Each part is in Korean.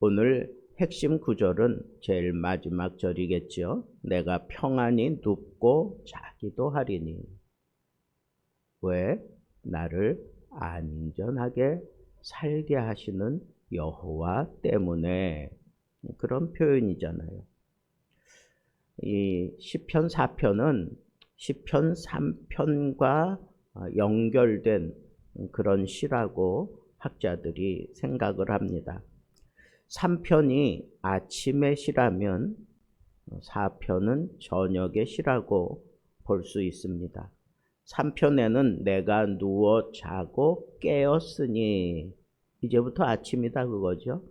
오늘 핵심 구절은 제일 마지막 절이겠죠. 내가 평안히 눕고 자기도 하리니. 왜? 나를 안전하게 살게 하시는 여호와 때문에. 그런 표현이잖아요. 이 시편 4편은 시편 3편과 연결된 그런 시라고 학자들이 생각을 합니다. 3편이 아침의 시라면 4편은 저녁의 시라고 볼 수 있습니다. 3편에는 내가 누워 자고 깨었으니, 이제부터 아침이다 그거죠.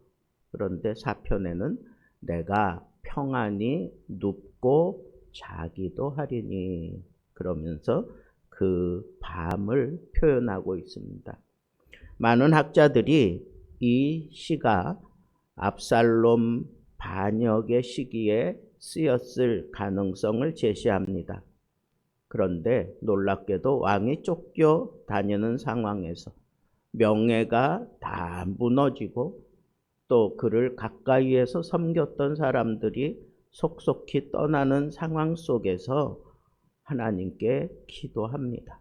그런데 4편에는 내가 평안히 눕고 자기도 하리니, 그러면서 그 밤을 표현하고 있습니다. 많은 학자들이 이 시가 압살롬 반역의 시기에 쓰였을 가능성을 제시합니다. 그런데 놀랍게도 왕이 쫓겨 다니는 상황에서 명예가 다 무너지고 또 그를 가까이에서 섬겼던 사람들이 속속히 떠나는 상황 속에서 하나님께 기도합니다.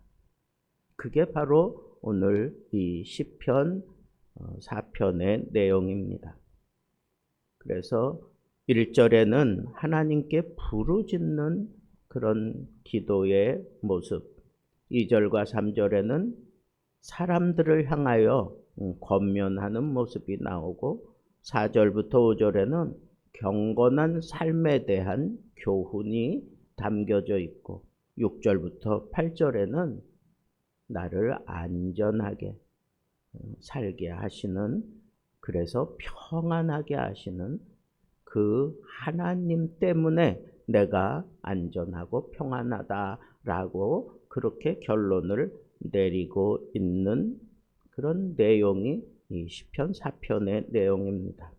그게 바로 오늘 이 시편 4편의 내용입니다. 그래서 1절에는 하나님께 부르짖는 그런 기도의 모습, 2절과 3절에는 사람들을 향하여 권면하는 모습이 나오고, 4절부터 5절에는 경건한 삶에 대한 교훈이 담겨져 있고, 6절부터 8절에는 나를 안전하게 살게 하시는, 그래서 평안하게 하시는 그 하나님 때문에 내가 안전하고 평안하다라고 그렇게 결론을 내리고 있는 그런 내용이 이 시편 4편의 내용입니다.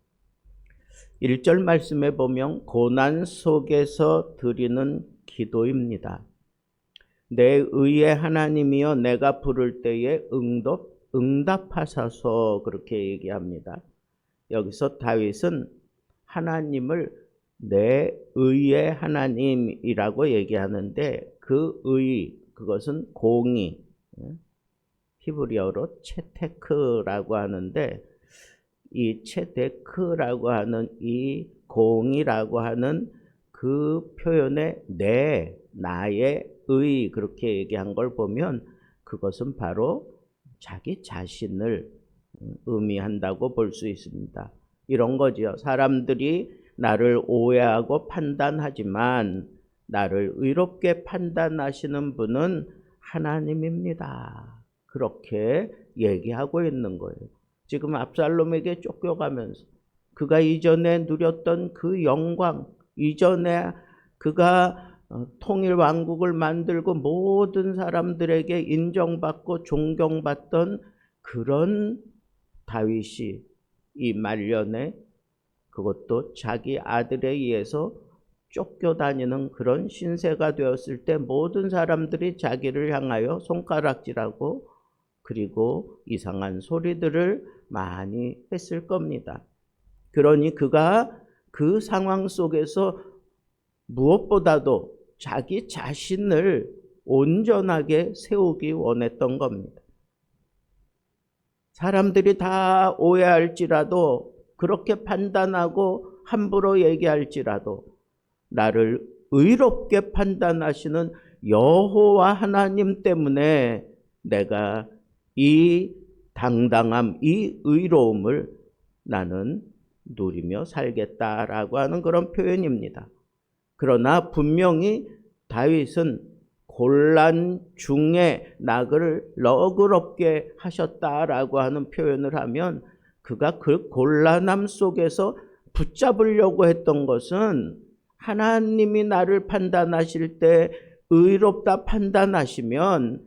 1절 말씀에 보면 고난 속에서 드리는 기도입니다. 내 의의 하나님이여 내가 부를 때에 응답하소서, 그렇게 얘기합니다. 여기서 다윗은 하나님을 내 의의 하나님이라고 얘기하는데, 그 의, 그것은 공의, 히브리어로 체테크라고 하는데, 이 체테크라고 하는 이 공의라고 하는 그 표현에 내, 나의 의, 그렇게 얘기한 걸 보면 그것은 바로 자기 자신을 의미한다고 볼 수 있습니다. 이런 거죠. 사람들이 나를 오해하고 판단하지만 나를 의롭게 판단하시는 분은 하나님입니다. 그렇게 얘기하고 있는 거예요. 지금 압살롬에게 쫓겨가면서 그가 이전에 누렸던 그 영광, 이전에 그가 통일 왕국을 만들고 모든 사람들에게 인정받고 존경받던 그런 다윗이 이 말년에, 그것도 자기 아들에 의해서 쫓겨다니는 그런 신세가 되었을 때 모든 사람들이 자기를 향하여 손가락질하고 그리고 이상한 소리들을 많이 했을 겁니다. 그러니 그가 그 상황 속에서 무엇보다도 자기 자신을 온전하게 세우기 원했던 겁니다. 사람들이 다 오해할지라도, 그렇게 판단하고 함부로 얘기할지라도 나를 의롭게 판단하시는 여호와 하나님 때문에 내가 이 당당함, 이 의로움을 나는 누리며 살겠다라고 하는 그런 표현입니다. 그러나 분명히 다윗은 곤란 중에 나를 너그럽게 하셨다라고 하는 표현을 하면, 그가 그 곤란함 속에서 붙잡으려고 했던 것은 하나님이 나를 판단하실 때 의롭다 판단하시면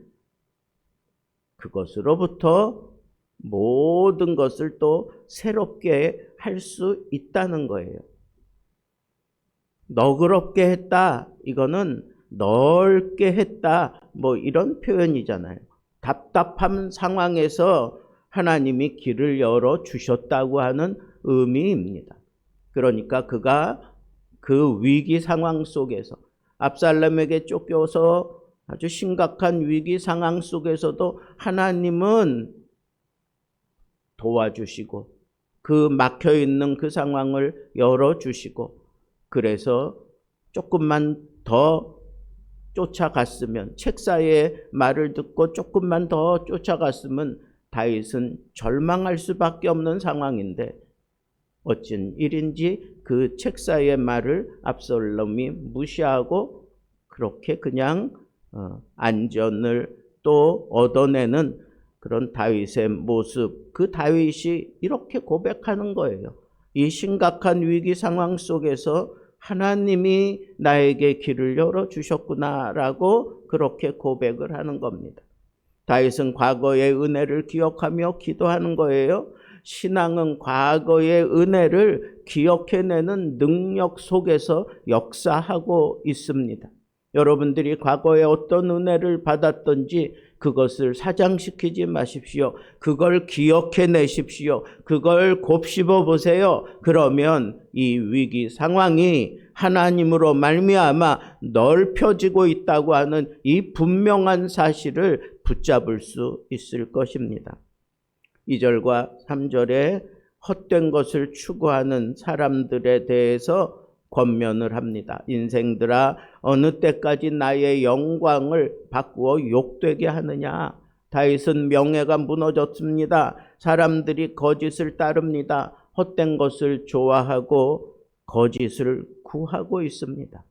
그것으로부터 모든 것을 또 새롭게 할 수 있다는 거예요. 너그럽게 했다, 이거는 넓게 했다, 뭐 이런 표현이잖아요. 답답한 상황에서 하나님이 길을 열어 주셨다고 하는 의미입니다. 그러니까 그가 그 위기 상황 속에서 압살롬에게 쫓겨서 아주 심각한 위기 상황 속에서도 하나님은 도와주시고 그 막혀있는 그 상황을 열어주시고, 그래서 조금만 더 쫓아갔으면, 책사의 말을 듣고 조금만 더 쫓아갔으면 다윗은 절망할 수밖에 없는 상황인데 어쩐 일인지 그 책사의 말을 압살롬이 무시하고 그렇게 그냥 안전을 또 얻어내는 그런 다윗의 모습, 그 다윗이 이렇게 고백하는 거예요. 이 심각한 위기 상황 속에서 하나님이 나에게 길을 열어주셨구나라고 그렇게 고백을 하는 겁니다. 다윗은 과거의 은혜를 기억하며 기도하는 거예요. 신앙은 과거의 은혜를 기억해내는 능력 속에서 역사하고 있습니다. 여러분들이 과거에 어떤 은혜를 받았던지 그것을 사장시키지 마십시오. 그걸 기억해내십시오. 그걸 곱씹어 보세요. 그러면 이 위기 상황이 하나님으로 말미암아 넓혀지고 있다고 하는 이 분명한 사실을 붙잡을 수 있을 것입니다. 2절과 3절에 헛된 것을 추구하는 사람들에 대해서 권면을 합니다. 인생들아, 어느 때까지 나의 영광을 바꾸어 욕되게 하느냐. 다윗은 명예가 무너졌습니다. 사람들이 거짓을 따릅니다. 헛된 것을 좋아하고 거짓을 구하고 있습니다.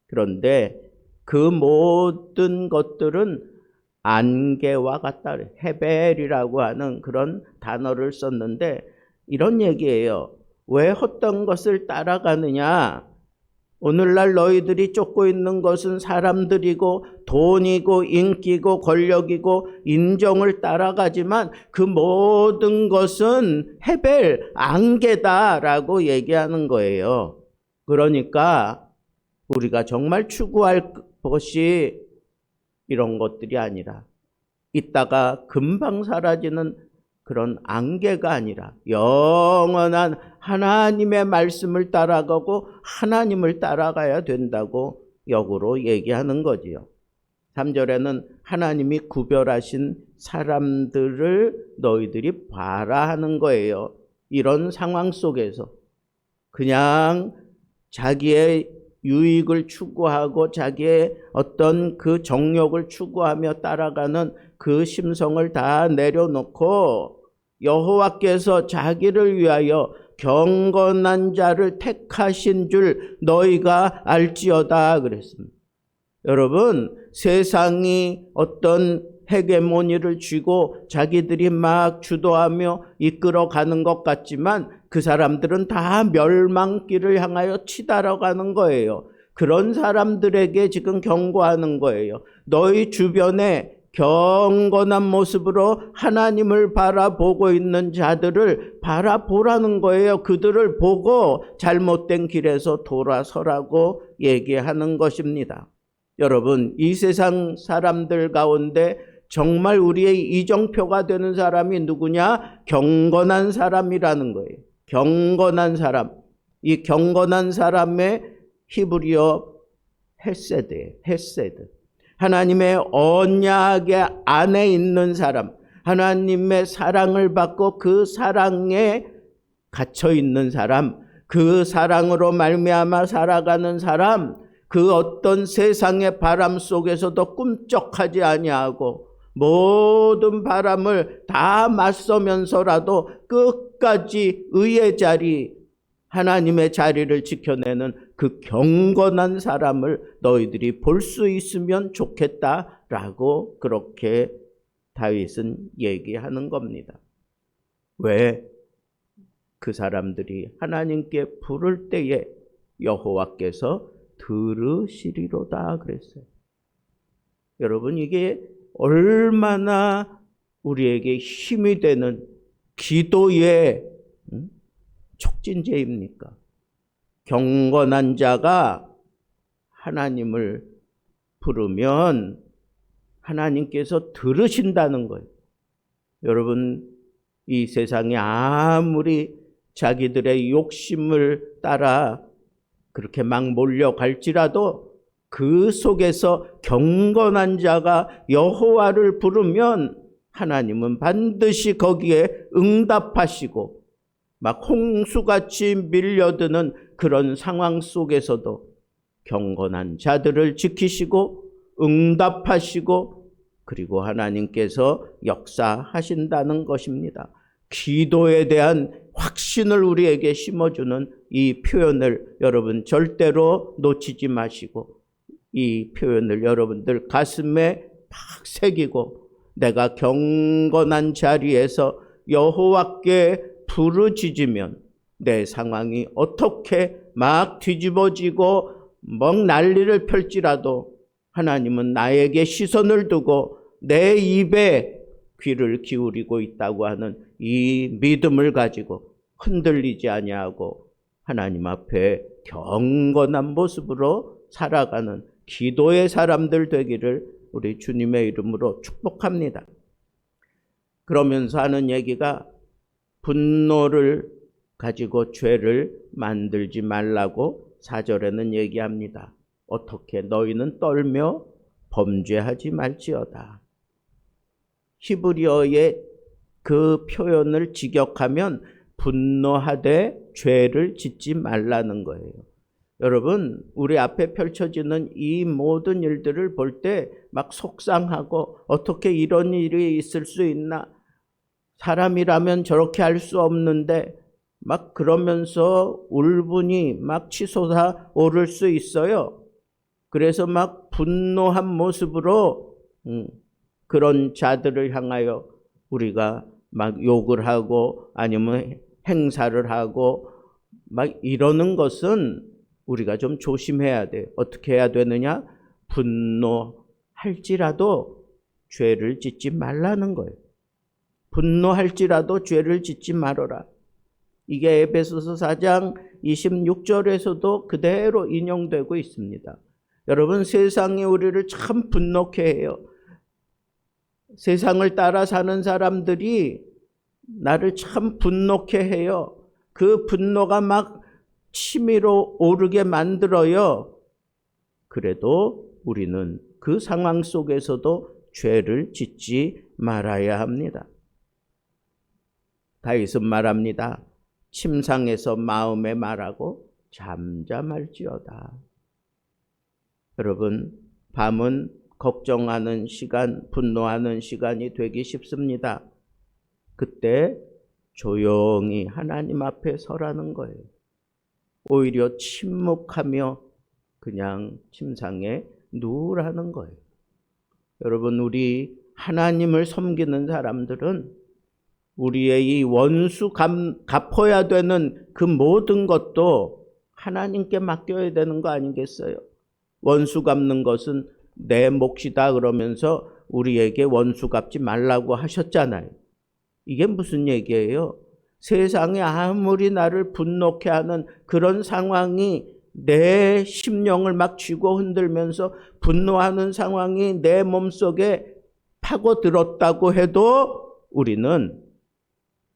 그런데 그 모든 것들은 안개와 같다. 헤벨이라고 하는 그런 단어를 썼는데 이런 얘기예요. 왜 헛된 것을 따라가느냐? 오늘날 너희들이 쫓고 있는 것은 사람들이고 돈이고 인기고 권력이고 인정을 따라가지만 그 모든 것은 헤벨, 안개다라고 얘기하는 거예요. 그러니까 우리가 정말 추구할 것이 이런 것들이 아니라 있다가 금방 사라지는 그런 안개가 아니라 영원한 하나님의 말씀을 따라가고 하나님을 따라가야 된다고 역으로 얘기하는 거지요. 3절에는 하나님이 구별하신 사람들을 너희들이 봐라 하는 거예요. 이런 상황 속에서 그냥 자기의 유익을 추구하고 자기의 어떤 그 정욕을 추구하며 따라가는 그 심성을 다 내려놓고 여호와께서 자기를 위하여 경건한 자를 택하신 줄 너희가 알지어다 그랬습니다. 여러분, 세상이 어떤 헤게모니를 쥐고 자기들이 막 주도하며 이끌어가는 것 같지만 그 사람들은 다 멸망길을 향하여 치달아가는 거예요. 그런 사람들에게 지금 경고하는 거예요. 너희 주변에 경건한 모습으로 하나님을 바라보고 있는 자들을 바라보라는 거예요. 그들을 보고 잘못된 길에서 돌아서라고 얘기하는 것입니다. 여러분, 이 세상 사람들 가운데 정말 우리의 이정표가 되는 사람이 누구냐? 경건한 사람이라는 거예요. 경건한 사람. 이 경건한 사람의 히브리어 헤세드예요. 헤세드. 하나님의 언약 안에 있는 사람, 하나님의 사랑을 받고 그 사랑에 갇혀 있는 사람, 그 사랑으로 말미암아 살아가는 사람, 그 어떤 세상의 바람 속에서도 꿈쩍하지 아니하고 모든 바람을 다 맞서면서라도 끝까지 의의 자리, 하나님의 자리를 지켜내는 그 경건한 사람을 너희들이 볼 수 있으면 좋겠다라고 그렇게 다윗은 얘기하는 겁니다. 왜? 그 사람들이 하나님께 부를 때에 여호와께서 들으시리로다 그랬어요. 여러분, 이게 얼마나 우리에게 힘이 되는 기도의 촉진제입니까? 경건한 자가 하나님을 부르면 하나님께서 들으신다는 거예요. 여러분, 이 세상에 아무리 자기들의 욕심을 따라 그렇게 막 몰려갈지라도 그 속에서 경건한 자가 여호와를 부르면 하나님은 반드시 거기에 응답하시고, 막 홍수같이 밀려드는 그런 상황 속에서도 경건한 자들을 지키시고 응답하시고, 그리고 하나님께서 역사하신다는 것입니다. 기도에 대한 확신을 우리에게 심어주는 이 표현을 여러분 절대로 놓치지 마시고, 이 표현을 여러분들 가슴에 팍 새기고, 내가 경건한 자리에서 여호와께 부르짖으면 내 상황이 어떻게 막 뒤집어지고 막 난리를 펼지라도 하나님은 나에게 시선을 두고 내 입에 귀를 기울이고 있다고 하는 이 믿음을 가지고 흔들리지 아니하고 하나님 앞에 경건한 모습으로 살아가는 기도의 사람들 되기를 우리 주님의 이름으로 축복합니다. 그러면서 하는 얘기가 분노를 가지고 죄를 만들지 말라고 4절에는 얘기합니다. 어떻게 너희는 떨며 범죄하지 말지어다. 히브리어의 그 표현을 직역하면 분노하되 죄를 짓지 말라는 거예요. 여러분, 우리 앞에 펼쳐지는 이 모든 일들을 볼 때 막 속상하고 어떻게 이런 일이 있을 수 있나? 사람이라면 저렇게 할 수 없는데 막 그러면서 울분이 막 치솟아 오를 수 있어요. 그래서 막 분노한 모습으로 그런 자들을 향하여 우리가 막 욕을 하고 아니면 행사를 하고 막 이러는 것은 우리가 좀 조심해야 돼요. 어떻게 해야 되느냐? 분노할지라도 죄를 짓지 말라는 거예요. 분노할지라도 죄를 짓지 말아라. 이게 에베소서 4장 26절에서도 그대로 인용되고 있습니다. 여러분, 세상이 우리를 참 분노케 해요. 세상을 따라 사는 사람들이 나를 참 분노케 해요. 그 분노가 막 치밀어 오르게 만들어요. 그래도 우리는 그 상황 속에서도 죄를 짓지 말아야 합니다. 다윗은 말합니다. 침상에서 마음에 말하고 잠잠할지어다. 여러분, 밤은 걱정하는 시간, 분노하는 시간이 되기 쉽습니다. 그때 조용히 하나님 앞에 서라는 거예요. 오히려 침묵하며 그냥 침상에 누우라는 거예요. 여러분, 우리 하나님을 섬기는 사람들은 우리의 이 원수 갚아야 되는 그 모든 것도 하나님께 맡겨야 되는 거 아니겠어요? 원수 갚는 것은 내 몫이다 그러면서 우리에게 원수 갚지 말라고 하셨잖아요. 이게 무슨 얘기예요? 세상에 아무리 나를 분노케 하는 그런 상황이 내 심령을 막 쥐고 흔들면서 분노하는 상황이 내 몸속에 파고들었다고 해도 우리는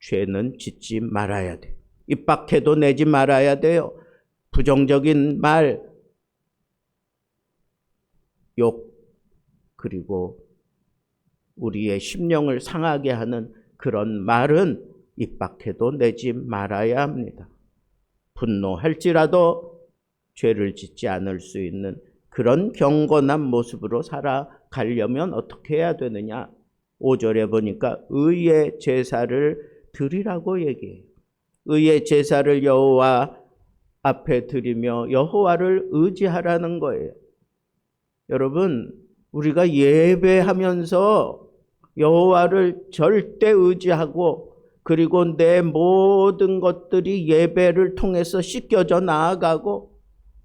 죄는 짓지 말아야 돼요. 입 밖에도 내지 말아야 돼요. 부정적인 말, 욕, 그리고 우리의 심령을 상하게 하는 그런 말은 입 밖에도 내지 말아야 합니다. 분노할지라도 죄를 짓지 않을 수 있는 그런 경건한 모습으로 살아가려면 어떻게 해야 되느냐? 5절에 보니까 의의 제사를 드리라고 얘기해요. 의의 제사를 여호와 앞에 드리며 여호와를 의지하라는 거예요. 여러분, 우리가 예배하면서 여호와를 절대 의지하고 그리고 내 모든 것들이 예배를 통해서 씻겨져 나아가고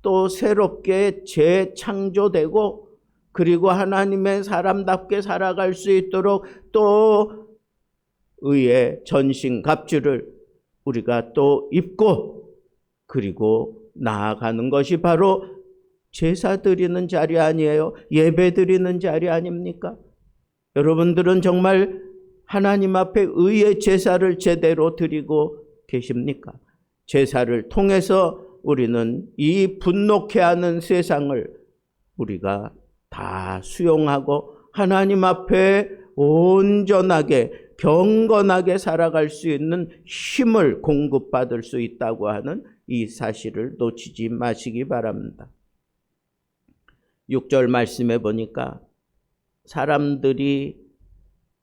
또 새롭게 재창조되고 그리고 하나님의 사람답게 살아갈 수 있도록 또 의의 전신갑주를 우리가 또 입고 그리고 나아가는 것이 바로 제사 드리는 자리 아니에요? 예배 드리는 자리 아닙니까? 여러분들은 정말 하나님 앞에 의의 제사를 제대로 드리고 계십니까? 제사를 통해서 우리는 이 분노케 하는 세상을 우리가 다 수용하고 하나님 앞에 온전하게 경건하게 살아갈 수 있는 힘을 공급받을 수 있다고 하는 이 사실을 놓치지 마시기 바랍니다. 6절 말씀해 보니까 사람들이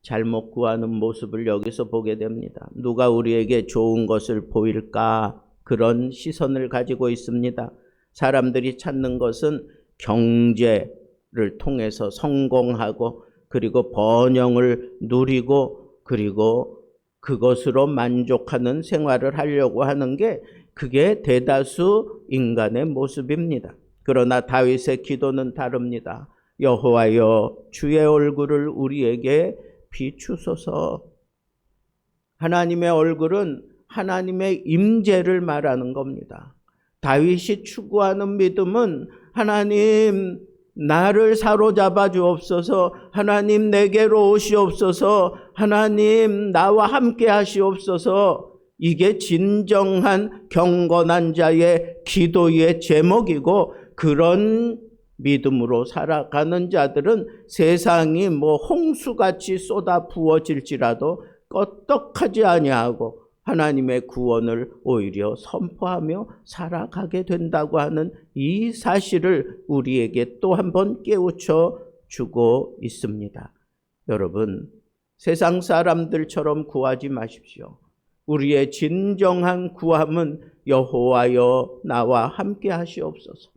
잘못 구하는 모습을 여기서 보게 됩니다. 누가 우리에게 좋은 것을 보일까? 그런 시선을 가지고 있습니다. 사람들이 찾는 것은 경제를 통해서 성공하고 그리고 번영을 누리고 그리고 그것으로 만족하는 생활을 하려고 하는 게 그게 대다수 인간의 모습입니다. 그러나 다윗의 기도는 다릅니다. 여호와여 주의 얼굴을 우리에게 비추소서. 하나님의 얼굴은 하나님의 임재를 말하는 겁니다. 다윗이 추구하는 믿음은 하나님 나를 사로잡아 주옵소서, 하나님 내게로 오시옵소서, 하나님 나와 함께 하시옵소서. 이게 진정한 경건한 자의 기도의 제목이고 그런 믿음으로 살아가는 자들은 세상이 홍수같이 쏟아 부어질지라도 껐떡하지 아니하고 하나님의 구원을 오히려 선포하며 살아가게 된다고 하는 이 사실을 우리에게 또 한 번 깨우쳐 주고 있습니다. 여러분, 세상 사람들처럼 구하지 마십시오. 우리의 진정한 구함은 여호와여 나와 함께 하시옵소서.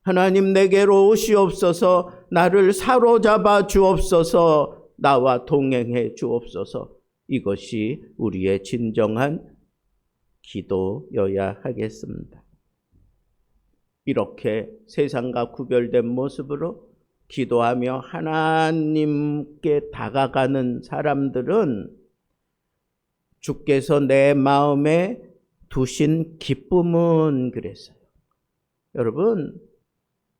하나님 내게로 오시옵소서. 나를 사로잡아 주옵소서. 나와 동행해 주옵소서. 이것이 우리의 진정한 기도여야 하겠습니다. 이렇게 세상과 구별된 모습으로 기도하며 하나님께 다가가는 사람들은 주께서 내 마음에 두신 기쁨은 그랬어요. 여러분,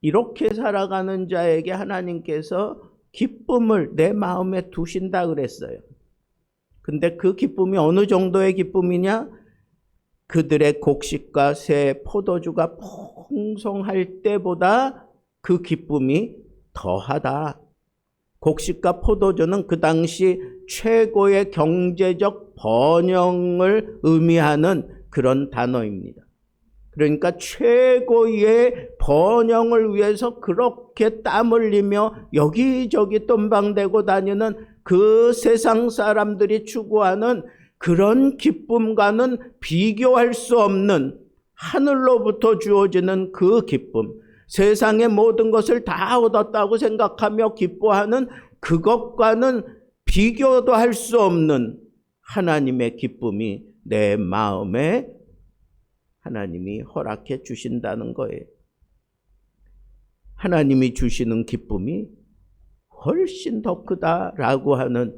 이렇게 살아가는 자에게 하나님께서 기쁨을 내 마음에 두신다 그랬어요. 근데 그 기쁨이 어느 정도의 기쁨이냐? 그들의 곡식과 새 포도주가 풍성할 때보다 그 기쁨이 더하다. 곡식과 포도주는 그 당시 최고의 경제적 번영을 의미하는 그런 단어입니다. 그러니까 최고의 번영을 위해서 그렇게 땀 흘리며 여기저기 똠방대고 다니는 그 세상 사람들이 추구하는 그런 기쁨과는 비교할 수 없는 하늘로부터 주어지는 그 기쁨, 세상의 모든 것을 다 얻었다고 생각하며 기뻐하는 그것과는 비교도 할 수 없는 하나님의 기쁨이 내 마음에 하나님이 허락해 주신다는 거예요. 하나님이 주시는 기쁨이 훨씬 더 크다라고 하는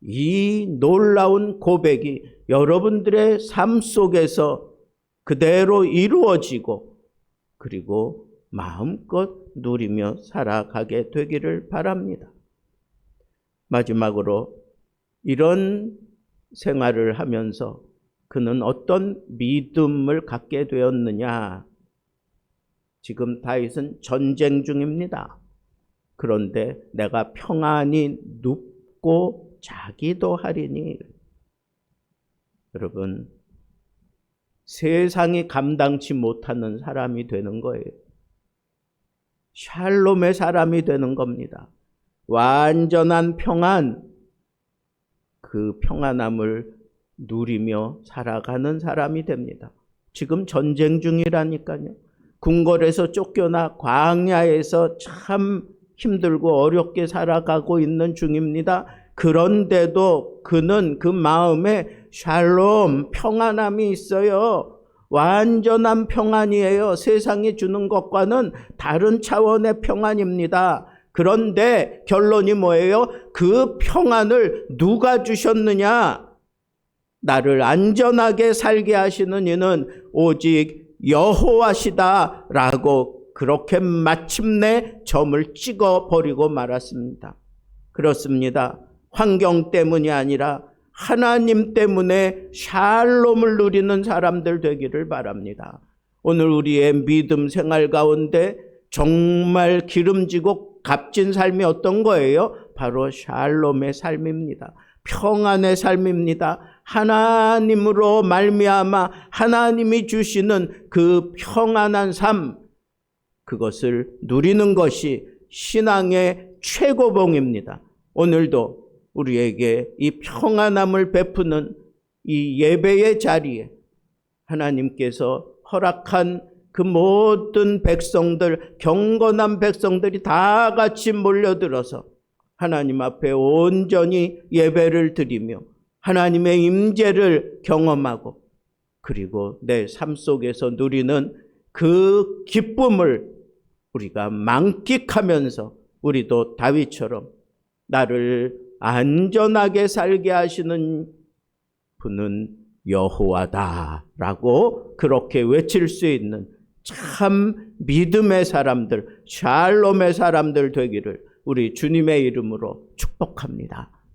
이 놀라운 고백이 여러분들의 삶 속에서 그대로 이루어지고 그리고 마음껏 누리며 살아가게 되기를 바랍니다. 마지막으로 이런 생활을 하면서 그는 어떤 믿음을 갖게 되었느냐? 지금 다윗은 전쟁 중입니다. 그런데 내가 평안히 눕고 자기도 하리니. 여러분, 세상이 감당치 못하는 사람이 되는 거예요. 샬롬의 사람이 되는 겁니다. 완전한 평안, 그 평안함을 누리며 살아가는 사람이 됩니다. 지금 전쟁 중이라니까요. 궁궐에서 쫓겨나 광야에서 참 힘들고 어렵게 살아가고 있는 중입니다. 그런데도 그는 그 마음에 샬롬, 평안함이 있어요. 완전한 평안이에요. 세상이 주는 것과는 다른 차원의 평안입니다. 그런데 결론이 뭐예요? 그 평안을 누가 주셨느냐? 나를 안전하게 살게 하시는 이는 오직 여호와시다라고 그렇게 마침내 점을 찍어버리고 말았습니다. 그렇습니다. 환경 때문이 아니라 하나님 때문에 샬롬을 누리는 사람들 되기를 바랍니다. 오늘 우리의 믿음 생활 가운데 정말 기름지고 값진 삶이 어떤 거예요? 바로 샬롬의 삶입니다. 평안의 삶입니다. 하나님으로 말미암아 하나님이 주시는 그 평안한 삶, 그것을 누리는 것이 신앙의 최고봉입니다. 오늘도 우리에게 이 평안함을 베푸는 이 예배의 자리에 하나님께서 허락한 그 모든 백성들, 경건한 백성들이 다 같이 몰려들어서 하나님 앞에 온전히 예배를 드리며 하나님의 임재를 경험하고 그리고 내 삶 속에서 누리는 그 기쁨을 우리가 만끽하면서 우리도 다윗처럼 나를 안전하게 살게 하시는 분은 여호와다라고 그렇게 외칠 수 있는 참 믿음의 사람들, 샬롬의 사람들 되기를 우리 주님의 이름으로 축복합니다.